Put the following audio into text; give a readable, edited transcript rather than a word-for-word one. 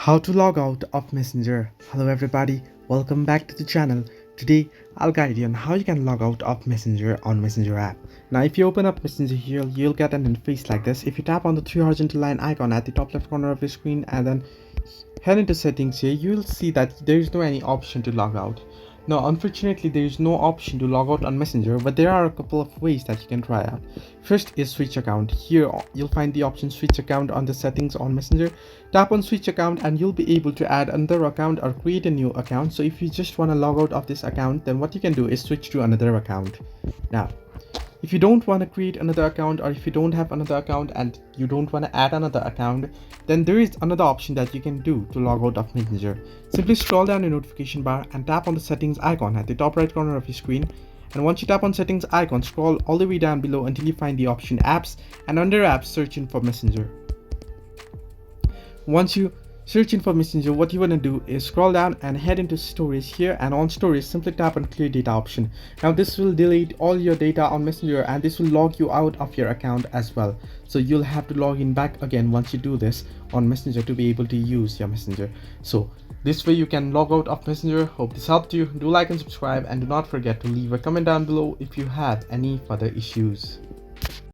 How to log out of Messenger. Hello everybody, welcome back to the channel. Today I'll guide you on how you can log out of Messenger on Messenger app. Now if you open up Messenger here, you'll get an interface like this. If you tap on the three horizontal line icon at the top left corner of your screen and then head into settings here, you'll see that there is no any option to log out. Now unfortunately there is no option to log out on Messenger, but there are a couple of ways that you can try out. First is switch account. Here you'll find the option switch account on the settings on Messenger. Tap on switch account and you'll be able to add another account or create a new account. So if you just want to log out of this account, then what you can do is switch to another account. Now if you don't want to create another account, or if you don't have another account and you don't want to add another account, then there is another option that you can do to log out of Messenger. Simply scroll down your notification bar and tap on the settings icon at the top right corner of your screen. And once you tap on settings icon, scroll all the way down below until you find the option apps, and under apps search in for Messenger. Once you search in for Messenger, what you want to do is scroll down and head into storage here, and on storage simply tap on clear data option. Now this will delete all your data on Messenger and this will log you out of your account as well. So you'll have to log in back again once you do this on Messenger to be able to use your Messenger. So this way you can log out of Messenger. Hope this helped you. Do like and subscribe, and do not forget to leave a comment down below if you have any further issues.